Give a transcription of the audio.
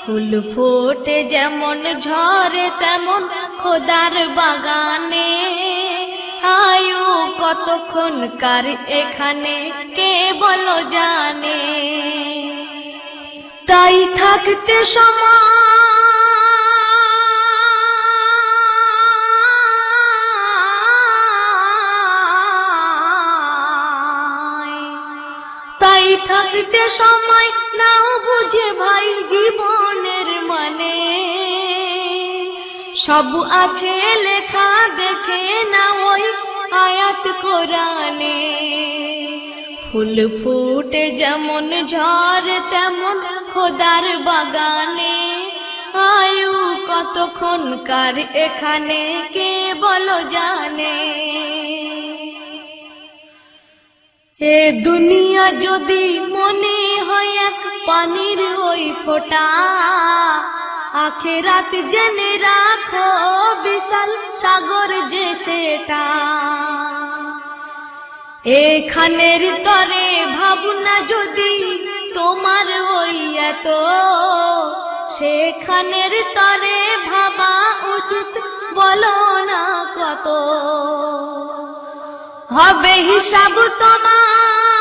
ফুল ফোটে যেমন ঝরে তেমন খোদার বাগানে, আয়ু কতক্ষণ কার এখানে কে বলো জানে। তাই থাকতে তাই থাকতে সময় নাও বুঝে ভাই জীবনের মানে, সব আছে লেখা দেখে না ওই আয়াত কোরআনে। ফুল ফুটে যেমন ঝরে তেমন খোদার বাগানে, আয়ু কতক্ষণ কার এখানে কে বলো জানে। এ দুনিয়া যদি মনে হয় এক পানির ওই ফোঁটা, আখিরাত জেনে রাখো বিশাল সাগর যে সেটা। এখানের তরে ভাবনা যদি তোমার ওই এত, সেখানের তরে ভাবা উচিত বলো না কত। হবে হিসাব তোমার